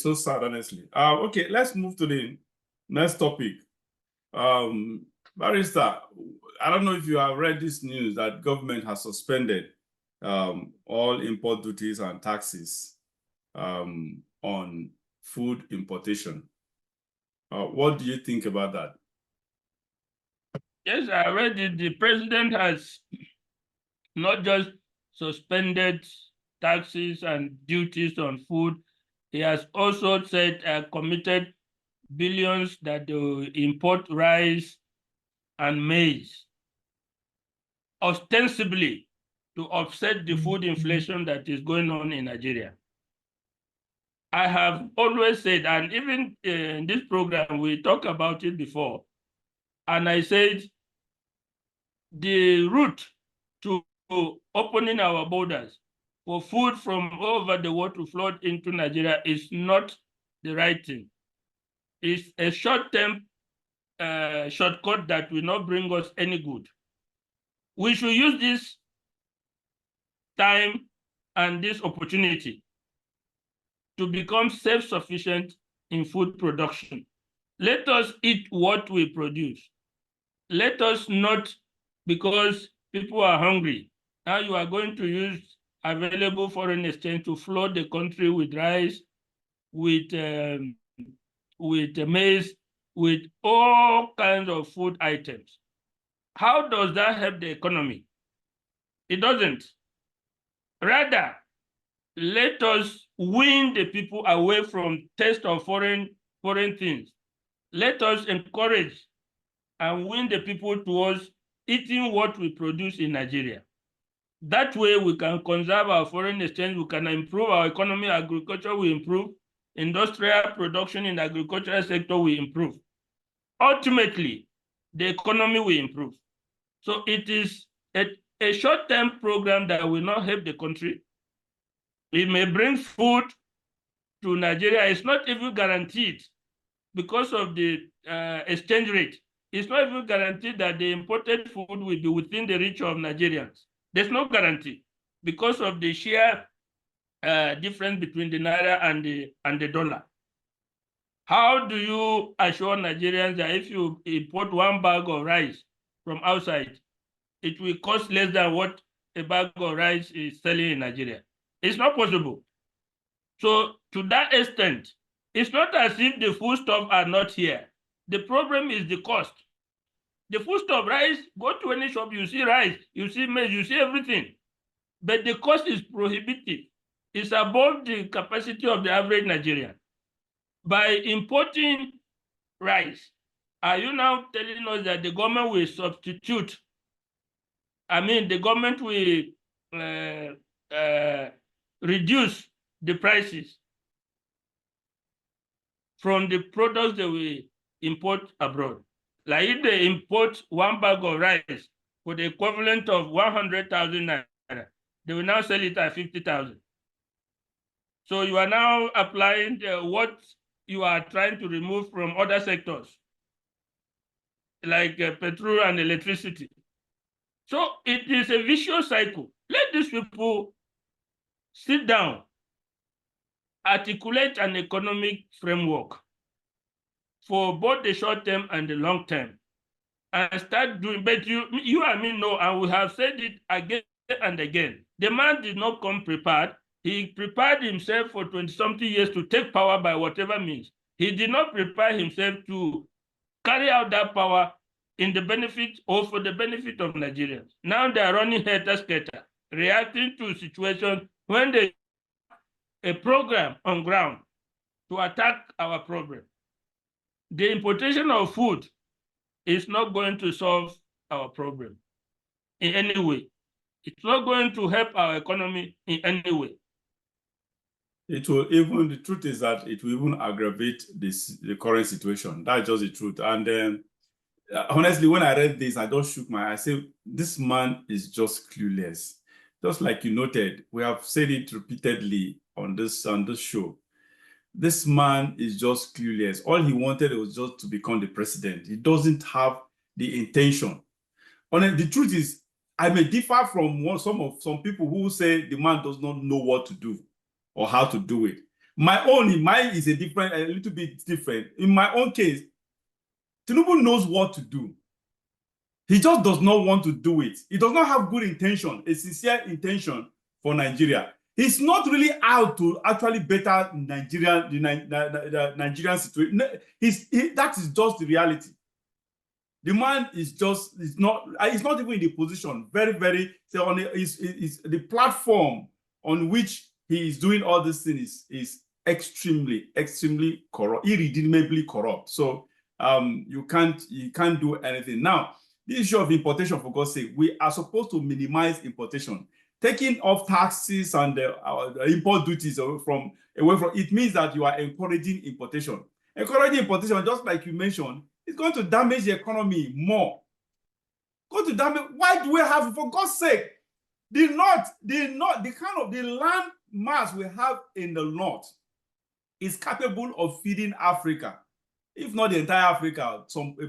So sad, honestly. Okay, let's move to the next topic. Barrister, I don't know if you have read this news that government has suspended all import duties and taxes on food importation. What do you think about that? Yes, I read it. The president has not just suspended taxes and duties on food, he has also said committed billions that they will import rice and maize, ostensibly to offset the food inflation that is going on in Nigeria. I have always said, and even in this program, we talked about it before, and I said the route to opening our borders for food from all over the world to flood into Nigeria is not the right thing. It's a short-term shortcut that will not bring us any good. We should use this time and this opportunity to become self-sufficient in food production. Let us eat what we produce. Let us not, because people are hungry, now you are going to use available foreign exchange to flood the country with rice, with maize, with all kinds of food items. How does that help the economy? It doesn't. Rather, let us win the people away from taste of foreign things. Let us encourage and win the people towards eating what we produce in Nigeria. That way we can conserve our foreign exchange, we can improve our economy, agriculture will improve, industrial production in the agricultural sector will improve. Ultimately, the economy will improve. So it is a short-term program that will not help the country. It may bring food to Nigeria. It's not even guaranteed because of the exchange rate. It's not even guaranteed that the imported food will be within the reach of Nigerians. There's no guarantee because of the sheer difference between the naira and the dollar. How do you assure Nigerians that if you import one bag of rice from outside, it will cost less than what a bag of rice is selling in Nigeria? It's not possible. So to that extent, it's not as if the foodstuffs are not here. The problem is the cost. The foodstuff, rice, go to any shop, you see rice, you see maize, you see everything. But the cost is prohibitive. It's above the capacity of the average Nigerian. By importing rice, are you now telling us that the government will substitute? I mean, the government will reduce the prices from the products that we import abroad. Like if they import one bag of rice for the equivalent of 100,000 naira, they will now sell it at 50,000. So you are now applying what you are trying to remove from other sectors, like petrol and electricity. So it is a vicious cycle. Let these people sit down, articulate an economic framework for both the short term and the long term, and start doing. But you and me know, and we have said it again and again, the man did not come prepared. He prepared himself for 20-something years to take power by whatever means. He did not prepare himself to carry out that power in the benefit or for the benefit of Nigerians. Now they are running helter-skelter, reacting to situations when they have a program on ground to attack our problem. The importation of food is not going to solve our problem in any way. It's not going to help our economy in any way. It will even, the truth is that it will even aggravate the current situation. That's just the truth. And honestly, when I read this, I just shook my head. I said, this man is just clueless. Just like you noted, we have said it repeatedly on this show. This man is just clueless. All he wanted was just to become the president. He doesn't have the intention. The truth is, I may differ from some people who say the man does not know what to do or how to do it. Mine is a little bit different. In my own case, Tinubu knows what to do. He just does not want to do it. He does not have good intention, a sincere intention for Nigeria. He's not really out to actually better the Nigerian situation. That is just the reality. The man is not even in the position. The platform on which he is doing all these things is extremely corrupt, irredeemably corrupt. So you can't do anything. Now, the issue of importation, for God's sake, we are supposed to minimize importation. Taking off taxes and import duties away from it means that you are encouraging importation. Encouraging importation, just like you mentioned, is going to damage the economy more. Going to damage. Why do we have, for God's sake, the kind of the land mass we have in the north is capable of feeding Africa, if not the entire Africa,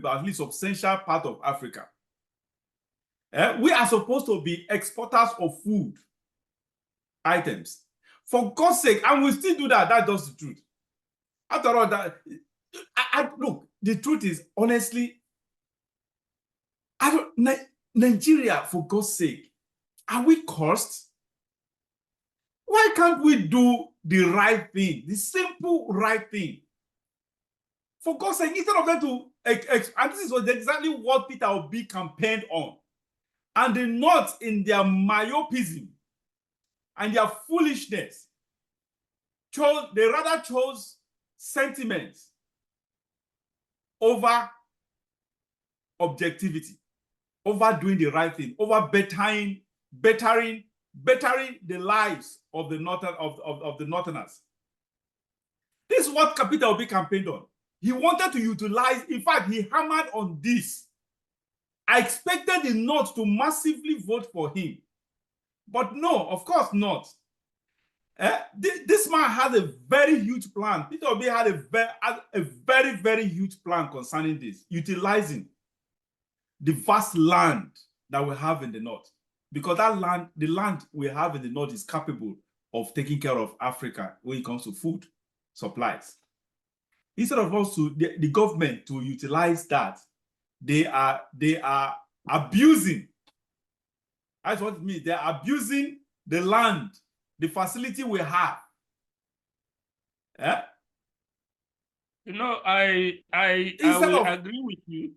at least substantial part of Africa. We are supposed to be exporters of food items. For God's sake, and we still do that. That's just the truth. After all, look, the truth is, honestly, Nigeria, for God's sake, are we cursed? Why can't we do the right thing, the simple right thing? For God's sake, instead of them to, and this is exactly what Peter Obi campaigned on. And the North, in their myopism and their foolishness, they rather chose sentiments over objectivity, over doing the right thing, over bettering the lives of the Northerners. This is what Peter Obi campaigned on. He wanted to utilize, in fact, he hammered on this. I expected the North to massively vote for him. But no, of course not. This man has a very huge plan. Peter Obi had a very huge plan concerning this, utilizing the vast land that we have in the North. Because the land we have in the North is capable of taking care of Africa when it comes to food supplies. Instead of the government to utilize that, they are abusing. That's what it means. They're abusing the land, the facility we have. Yeah? You know, I will agree with you.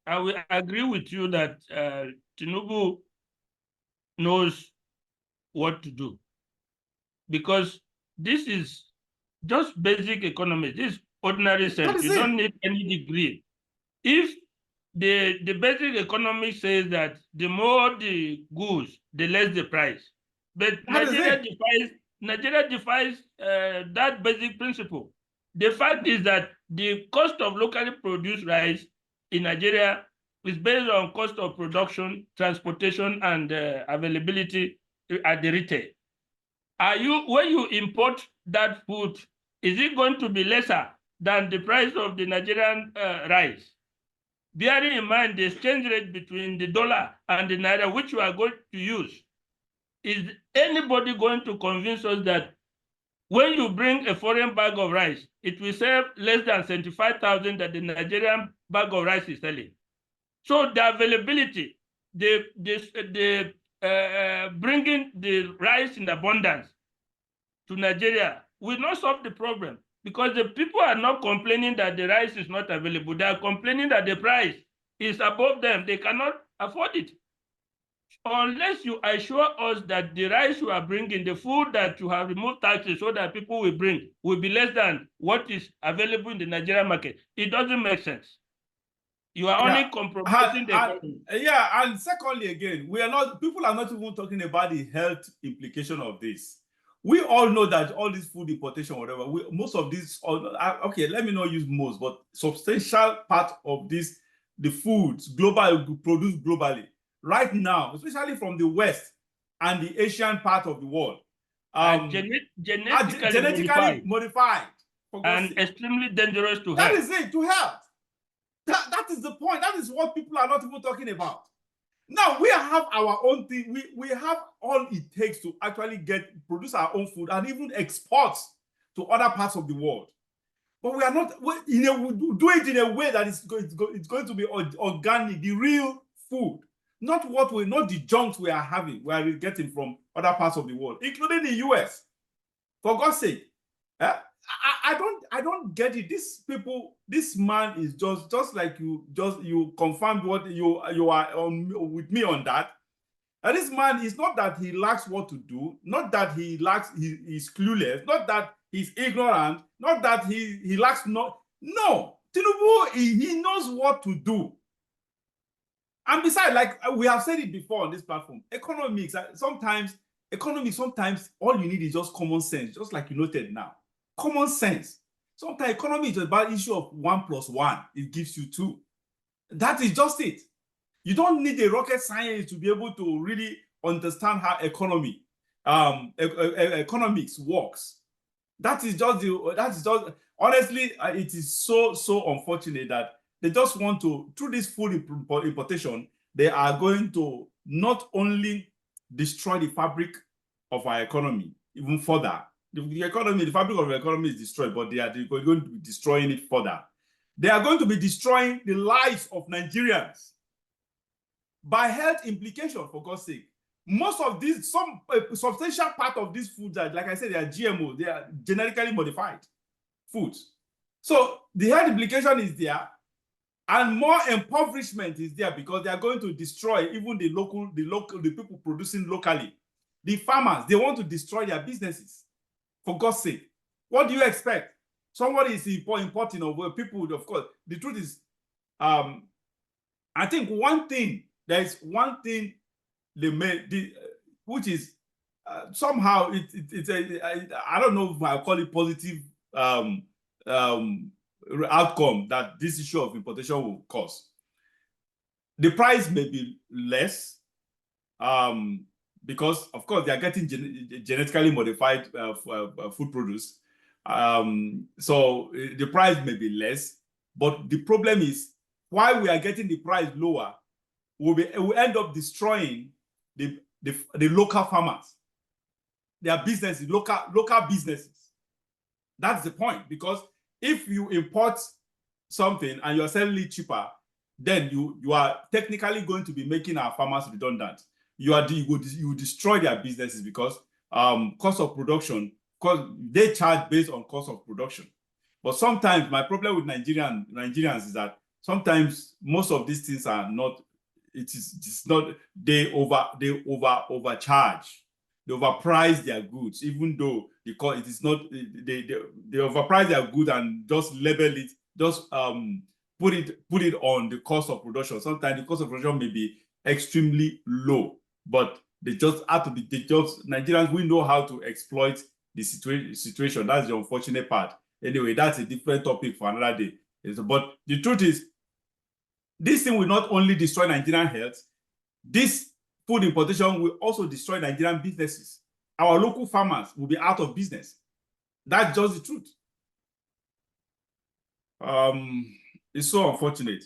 I will agree with you that Tinubu knows what to do, because this is just basic economics. This is ordinary sense. You don't need any degree. If the basic economics says that the more the goods, the less the price. But Nigeria defies that basic principle. The fact is that the cost of locally produced rice in Nigeria is based on cost of production, transportation, and availability at the retail. When you import that food, is it going to be lesser than the price of the Nigerian rice? Bearing in mind the exchange rate between the dollar and the naira, which we are going to use, is anybody going to convince us that when you bring a foreign bag of rice, it will sell less than 75,000 that the Nigerian bag of rice is selling? So the availability, bringing the rice in abundance to Nigeria will not solve the problem, because the people are not complaining that the rice is not available. They are complaining that the price is above them. They cannot afford it. Unless you assure us that the rice you are bringing, the food that you have removed taxes so that people will bring, will be less than what is available in the Nigerian market, it doesn't make sense. You are only compromising the economy. Yeah, and secondly, again, people are not even talking about the health implication of this. We all know that all this food importation, whatever, most of this, okay, let me not use most, but substantial part of this, the foods produced globally, right now, especially from the West and the Asian part of the world, genetically modified and extremely dangerous to health. That is it, to health. That is the point. That is what people are not even talking about. Now, we have our own thing. We have all it takes to actually produce our own food and even export to other parts of the world. But we are not, we do it in a way that it's going to be organic, the real food, not the junks we are having, we are getting from other parts of the world, including the US. For God's sake, I don't get it. This man is just like you confirmed what you are on with me on that. And this man is not that he lacks what to do, not that he's clueless, not that he's ignorant, not that he lacks no. Tinubu, he knows what to do. And besides, like we have said it before on this platform, economics sometimes all you need is just common sense, just like you noted now. Common sense. Sometimes economy is about issue of 1 + 1. It gives you 2. That is just it. You don't need a rocket science to be able to really understand how economics works. Honestly, it is so unfortunate that they just want to, through this food importation, they are going to not only destroy the fabric of our economy even further. The fabric of the economy is destroyed, but they are going to be destroying it further. They are going to be destroying the lives of Nigerians by health implication, for God's sake. Most of these, a substantial part of these foods are, like I said, they are GMO, they are genetically modified foods. So the health implication is there, and more impoverishment is there because they are going to destroy even the people producing locally. The farmers, they want to destroy their businesses, for God's sake. What do you expect? Somebody is importing of people, of course. The truth is, I think there is one thing they made, which is somehow I don't know if I call it positive outcome that this issue of importation will cause. The price may be less because, of course, they are getting genetically modified food produce. So the price may be less, but the problem is, while we are getting the price lower, we'll end up destroying the local farmers, their businesses, local businesses. That's the point, because if you import something and you're selling it cheaper, then you are technically going to be making our farmers redundant. You destroy their businesses because cost of production, because they charge based on cost of production. But sometimes my problem with Nigerians is that sometimes most of these things are not. It's not, they overcharge, they overprice their goods, even though it is not, they overprice their goods and just label it, just put it on the cost of production. Sometimes the cost of production may be extremely low, but they just have to be, Nigerians, we know how to exploit the situation. That's the unfortunate part. Anyway, that's a different topic for another day. But the truth is, this thing will not only destroy Nigerian health, this food importation will also destroy Nigerian businesses. Our local farmers will be out of business. That's just the truth. It's so unfortunate.